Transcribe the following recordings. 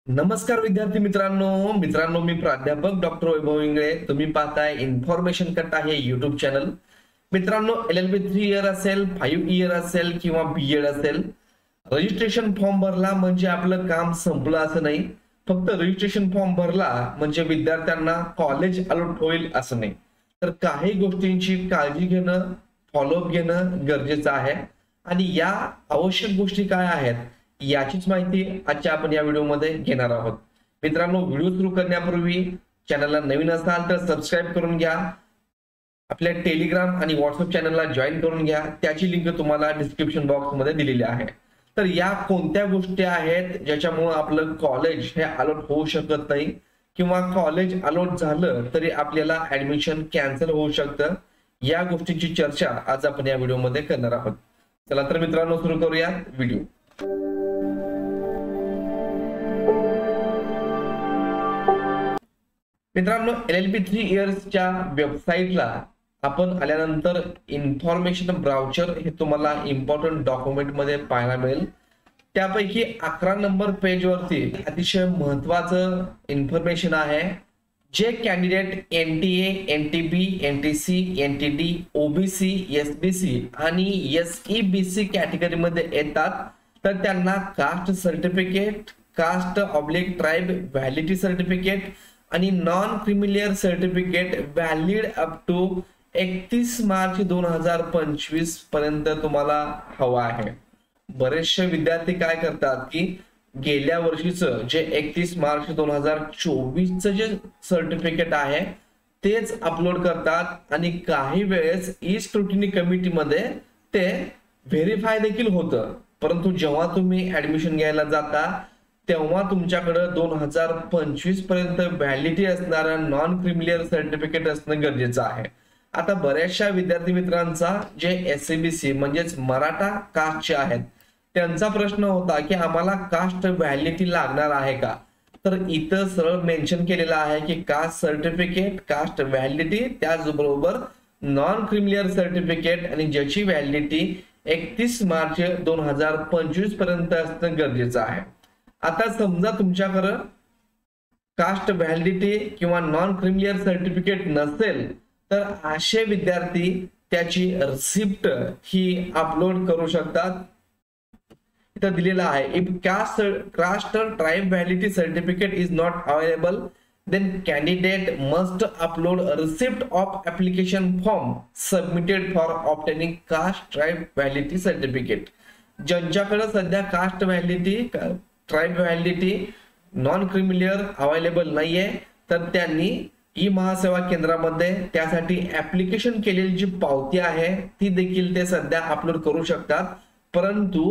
नमस्कार विद्यार्थी मित्रांनो मी प्राध्यापक डॉक्टर वैभव इंगळे. तुम्ही पाहताय इन्फॉर्मेशन कट आहे YouTube चॅनल. मित्रांनो, LLB 3 इयर असेल, 5 इयर असेल किंवा BEd असेल, रजिस्ट्रेशन फॉर्म भरला म्हणजे आपलं काम संपलं असं नाही. फक्त रजिस्ट्रेशन फॉर्म भरला म्हणजे विद्यार्थ्यांना कॉलेज अलॉट होईल असं नाही. तर काही गोष्टींची काळजी घेणं, फॉलोअप घेणं गरजेचं आहे. आणि या आवश्यक गोष्टी काय आहेत याचीच माहिती आजच्या आपण या व्हिडिओमध्ये घेणार आहोत. मित्रांनो, व्हिडिओ सुरू करण्यापूर्वी चॅनलला नवीन असाल तर सबस्क्राईब करून घ्या. आपल्या टेलिग्राम आणि व्हॉट्सअप चॅनलला जॉईन करून घ्या. त्याची लिंक तुम्हाला डिस्क्रिप्शन बॉक्स मध्ये दिलेली आहे. तर या कोणत्या गोष्टी आहेत ज्याच्यामुळे आपलं कॉलेज हे अलॉट होऊ शकत नाही किंवा कॉलेज अलॉट झालं तरी आपल्याला ऍडमिशन कॅन्सल होऊ शकतं, या गोष्टींची चर्चा आज आपण या व्हिडिओमध्ये करणार आहोत. चला तर मित्रांनो, सुरू करूया व्हिडिओ. मित्रांनो, LLB 3 इयर्सच्या वेबसाईटला आपण आल्यानंतर इन्फॉर्मेशन ब्राउचर हे तुम्हाला इम्पॉर्टंट डॉक्युमेंट मध्ये पाहायला मिळेल. त्यापैकी 11 नंबर पेज वरती अतिशय महत्वाचं इन्फॉर्मेशन आहे. जे candidate NTA, NTB, NTC, NTD, OBC, SBC आणि SEBC कॅटेगरी मध्ये येतात तर त्यांना caste certificate, caste oblique tribe validity certificate आणि non creamy layer certificate valid up to 31 March 2025 पर्यंत तुम्हाला हवा आहे. बरेचसे विद्यार्थी काय करतात की गेल्या वर्षीचं जे 31 मार्च 2024 जे सर्टिफिकेट आहे तेच अपलोड करतात आणि काही वेळेस ई स्क्रुटिनी कमिटीमध्ये ते व्हेरीफाय देखील होतं. परंतु जेव्हा तुम्ही ऍडमिशन घ्यायला जाता तेव्हा तुमच्याकडे 2025 पर्यंत व्हॅलिडिटी असणारं नॉन क्रिमिलियर सर्टिफिकेट असणं गरजेचं आहे. आता बऱ्याचशा विद्यार्थी मित्रांचा जे SEBC म्हणजेच मराठा कास्टचे आहेत त्यांचा प्रश्न होता की आम्हाला कास्ट व्हॅलिडिटी लागणार आहे का. तर इथं सरळ मेन्शन केलेलं आहे की कास्ट सर्टिफिकेट, कास्ट व्हॅलिडिटी, त्याचबरोबर नॉन क्रिमिलियर सर्टिफिकेट आणि ज्याची व्हॅलिडिटी 31 मार्च 2025 पर्यंत असणं गरजेचं आहे. आता समजा तुमच्याकडे कास्ट व्हॅलिडिटी किंवा नॉन क्रिमिलियर सर्टिफिकेट नसेल तर असे विद्यार्थी त्याची रिसिप्ट ही अपलोड करू शकतात. इथं दिलेलं आहे, if caste tribe validity certificate is not available then candidate must upload a receipt of application form submitted for obtaining caste tribe validity certificate. ज्यांच्याकडे सध्या caste validity, tribe validity, non creamy layer available नाहीये तर त्यांनी E महासेवा केंद्रामध्ये त्यासाठी application केलेली जी पावती आहे ती देखील ते सध्या अपलोड करू शकतात. परंतु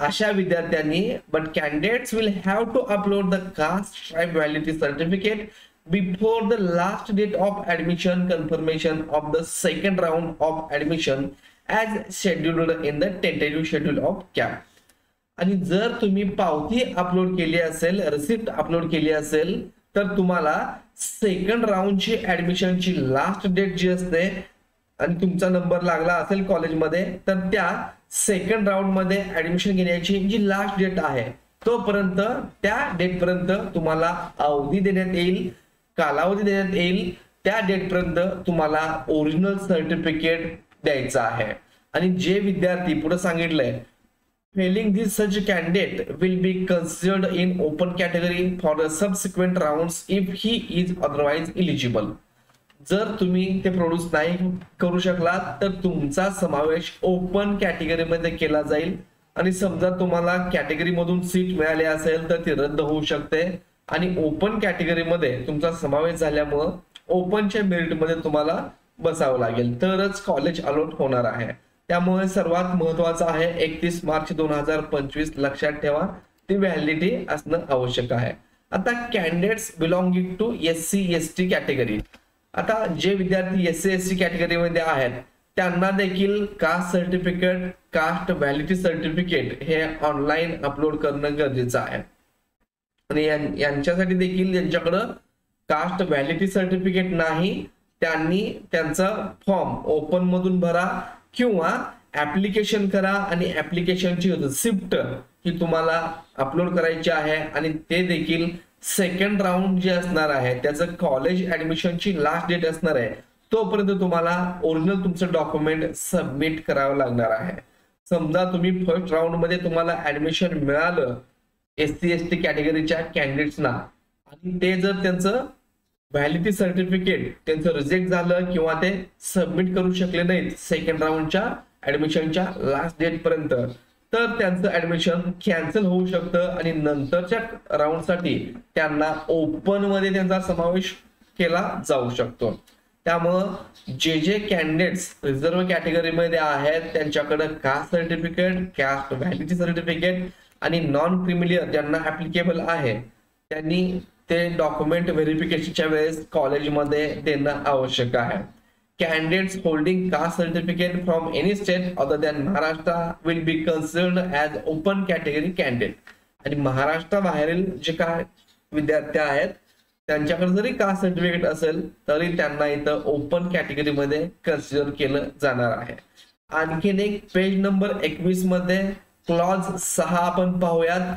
अशा विद्यार्थ्यांनी but candidates will have to upload the caste tribe validity certificate before the last date of admission confirmation of the second round of admission as scheduled in the tentative schedule of CAP. आणि जर तुम्ही पावती upload केली असेल, receipt upload केली असेल तर तुम्हाला सेकंड राउंडची ऍडमिशनची लास्ट डेट जी असते आणि तुमचा नंबर लागला असेल कॉलेजमध्ये तर त्या सेकंड राउंड मध्ये ऍडमिशन घेण्याची जी लास्ट डेट आहे तोपर्यंत, त्या डेट पर्यंत तुम्हाला अवधी देण्यात येईल, कालावधी देण्यात येईल. त्या डेट पर्यंत तुम्हाला ओरिजिनल सर्टिफिकेट द्यायचं आहे. आणि जे विद्यार्थी पुढे सांगितलंय failing this such candidate will be considered in open category for the subsequent rounds if he is otherwise eligible. जर तुम्ही ते प्रोड्यूस नाही करू शकलात तर तुमचा समावेश ओपन कॅटेगरी मध्ये केला जाईल. आणि समजा तुम्हाला कॅटेगरी मधून सीट मिळाली असेल तर ती रद्द होऊ शकते आणि ओपन कॅटेगरी मध्ये तुमचा समावेश झाल्यामुळे ओपनच्या मेरिट मध्ये तुम्हाला बसावं लागेल तरच कॉलेज अलॉट होणार आहे. त्यामुळे सर्वात महत्वाचं आहे 31 मार्च 2025 लक्षात ठेवा, ती व्हॅलिडिटी असणं आवश्यक आहे. आता candidates belonging to SC ST category, आता जे विद्यार्थी SC ST कॅटेगरी मध्ये आहेत त्यांना देखील caste certificate, caste validity certificate हे ऑनलाईन अपलोड करणं गरजेचं आहे. आणि यांच्यासाठी देखील ज्यांच्याकडे कास्ट व्हॅलिडिटी सर्टिफिकेट नाही त्यांनी त्यांचा फॉर्म ओपन मधून भरा किंवा ऍप्लिकेशन करा आणि ऍप्लिकेशनची रिसिप्ट की तुम्हाला अपलोड करायचे आहे आणि ते देखील सेकंड राऊंड जे असणार आहे त्याचं कॉलेज ऍडमिशनची लास्ट डेट असणार आहे तोपर्यंत तुम्हाला ओरिजिनल तुमचं डॉक्युमेंट सबमिट करावं लागणार आहे. समजा तुम्ही फर्स्ट राऊंड मध्ये तुम्हाला ऍडमिशन मिळालं SC ST कॅटेगरीच्या कॅन्डिडेट्सना आणि ते जर त्यांचं व्हॅलिडिटी सर्टिफिकेट त्यांचं रिजेक्ट झालं किंवा ते सबमिट करू शकले नाहीत सेकंड राऊंडच्या ऍडमिशनच्या लास्ट डेट पर्यंत तर त्यांचं ऍडमिशन कॅन्सल होऊ शकतं आणि नंतरच्या राऊंडसाठी त्यांना ओपन मध्ये त्यांचा समावेश केला जाऊ शकतो. त्यामुळं जे कॅन्डिडेट्स रिझर्व्ह कॅटेगरीमध्ये आहेत त्यांच्याकडे caste certificate, caste validity certificate आणि नॉन क्रिमिलियर ज्यांना ऍप्लिकेबल आहे त्यांनी ते डॉक्युमेंट व्हेरिफिकेशनच्या वेळेस कॉलेजमध्ये देणं आवश्यक आहे. Candidates holding caste certificate from any state other than Maharashtra will be considered as open category candidate. आणि महाराष्ट्र बाहेरील जे काय विद्यार्थी आहेत त्यांच्याकडे जरी कास्ट सर्टिफिकेट असेल तरी त्यांना इथं ओपन कॅटेगरी मध्ये कन्सिडर केलं जाणार आहे. आणखीन एक पेज नंबर 21 मध्ये क्लॉज 6 आपण पाहूयात.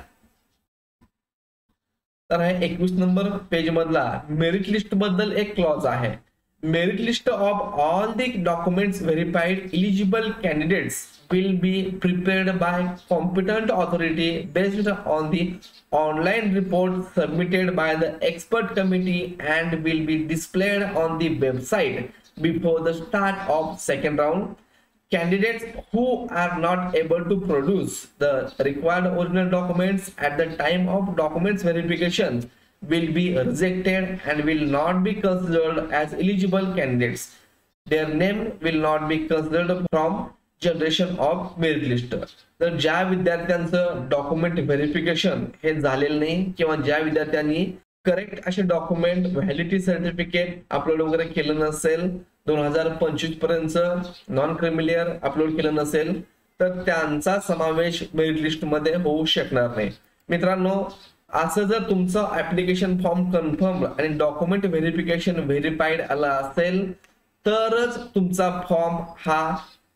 तर हे 21 नंबर पेज मधला मेरिट लिस्ट बद्दल एक क्लॉज आहे. Merit list of all the documents verified eligible candidates will be prepared by competent authority based on the online report submitted by the expert committee and will be displayed on the website before the start of second round. Candidates who are not able to produce the required original documents at the time of documents verification will be rejected and will not be considered as eligible candidates. Their name will not be considered from generation of merit list. तर ज्या विद्यार्थ्यांचं document verification हे झालेलं नाही किंवा ज्या विद्यार्थ्यांनी correct असे डॉक्युमेंट व्हॅलिडिटी सर्टिफिकेट अपलोड वगैरे केलं नसेल 2025 पर्यंत नॉन क्रिमिलियर अपलोड केलं नसेल तर त्यांचा समावेश मेरिट लिस्ट मध्ये होऊ शकणार नाही. मित्रांनो असं जर तुमचं ऍप्लिकेशन फॉर्म कन्फर्म आणि डॉक्युमेंट व्हेरिफिकेशन व्हेरीफाईड आला असेल तरच तुमचा फॉर्म हा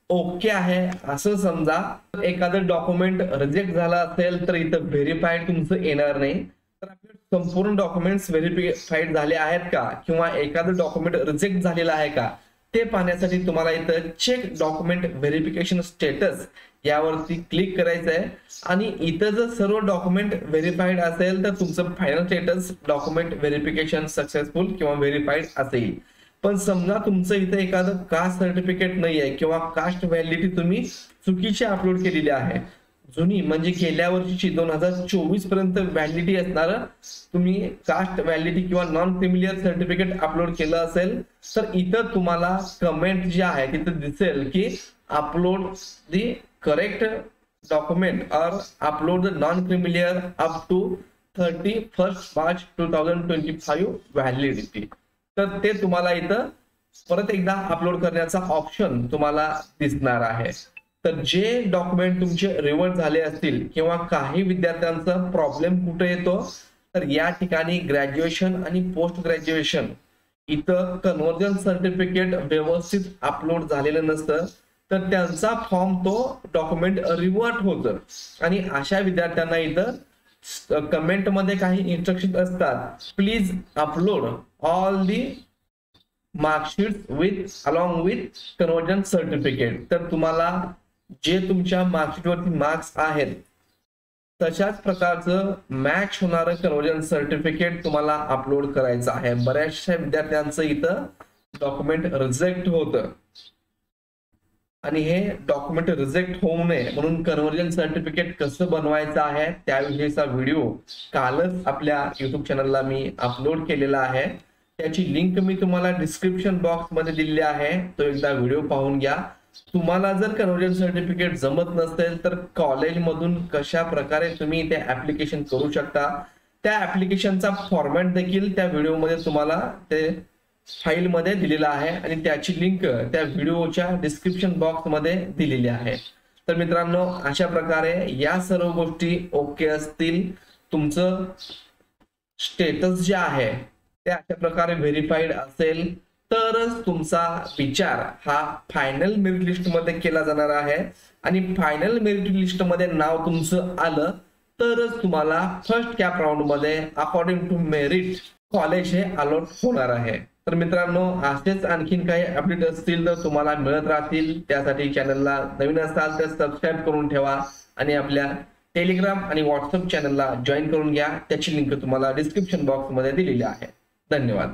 ओके आहे असं समजा. एखादं डॉक्युमेंट रिजेक्ट झाला असेल तर इथं व्हेरीफाईड तुमचं येणार नाही. तर आपले संपूर्ण डॉक्युमेंट्स व्हेरिफाईड झाले आहेत का किंवा एखादं डॉक्युमेंट रिजेक्ट झालेलं आहे का ते पाहण्यासाठी तुम्हाला इथं चेक डॉक्युमेंट व्हेरिफिकेशन स्टेटस यावरती क्लिक करायचं आहे आणि इथं जर सर्व डॉक्युमेंट व्हेरीफाईड असेल तर तुमचं final status document verification successful किंवा व्हेरीफाईड असेल. पण समजा तुमचं इथं एखादं कास्ट सर्टिफिकेट नाही आहे किंवा कास्ट व्हॅलिडिटी तुम्ही चुकीची अपलोड केलेली आहे जुनी म्हणजे गेल्या वर्षीची 2024 पर्यंत व्हॅलिडिटी असणार तुम्ही कास्ट व्हॅलिडिटी किंवा नॉन क्रिमिलियर सर्टिफिकेट अपलोड केलं असेल तर इथं तुम्हाला कमेंट जे आहे तिथं दिसेल की upload the correct document or upload the non-criminal up to 31st March 2025 validity. तर ते तुम्हाला इथं परत एकदा अपलोड करण्याचा ऑप्शन तुम्हाला दिसणार आहे. तर जे डॉक्युमेंट तुमचे रिवर्ट झाले असतील किंवा काही विद्यार्थ्यांचा प्रॉब्लेम कुठे येतो तर या ठिकाणी ग्रॅज्युएशन आणि पोस्ट ग्रॅज्युएशन इथं कन्व्हर्जन सर्टिफिकेट व्यवस्थित अपलोड झालेलं नसतं तर त्यांचा फॉर्म तो डॉक्युमेंट रिवर्ट होतं आणि अशा विद्यार्थ्यांना इथं कमेंट मध्ये काही इन्स्ट्रक्शन असतात. Please upload all the marksheet with along with conversion certificate. तर तुम्हाला जे तुमच्या मार्कशीट वरती मार्क्स आहेत तशाच प्रकारचं मॅच होणारं कन्वर्जन सर्टिफिकेट तुम्हाला अपलोड करायचं आहे. बऱ्याचशा विद्यार्थ्यांचं इथं डॉक्युमेंट रिजेक्ट होतं आणि हे डॉक्युमेंट रिजेक्ट होऊ नये म्हणून कन्वर्जन सर्टिफिकेट कसं बनवायचं आहे त्याविषयीचा व्हिडिओ कालच आपल्या युट्यूब चॅनलला मी अपलोड केलेला आहे. त्याची लिंक मी तुम्हाला डिस्क्रिप्शन बॉक्स मध्ये दिलेली आहे. तो एकदा व्हिडिओ पाहून घ्या. तुम्हाला जर कन्वर्जन सर्टिफिकेट जमत नसेल तर कॉलेजमधून कशा प्रकारे तुम्ही ते ऍप्लिकेशन करू शकता त्या ऍप्लिकेशनचा फॉर्मॅट देखील त्या व्हिडिओमध्ये तुम्हाला ते फाईल मध्ये दिलेला आहे आणि त्याची लिंक त्या व्हिडिओच्या डिस्क्रिप्शन बॉक्स मध्ये दिलेली आहे. तर मित्रांनो अशा प्रकारे या सर्व गोष्टी ओके असतील तुमचं स्टेटस जे आहे ते अशा प्रकारे व्हेरीफाईड असेल तरच तुमचा विचार हा फायनल मेरिट लिस्ट मध्ये केला जाणार आहे आणि फायनल मेरिट लिस्ट मध्ये नाव तुमचं आलं तरच तुम्हाला फर्स्ट कॅप राऊंड मध्ये अकॉर्डिंग टू मेरिट कॉलेज हे अलॉट होणार आहे. तर मित्रांनो, असेच आणखीन काही अपडेट असतील तर तुम्हाला मिळत राहतील. त्यासाठी चॅनलला नवीन असाल तर सबस्क्राईब करून ठेवा आणि आपल्या टेलिग्राम आणि व्हॉट्सअप चॅनलला जॉईन करून घ्या. त्याची लिंक तुम्हाला डिस्क्रिप्शन बॉक्स मध्ये दिलेली आहे. धन्यवाद.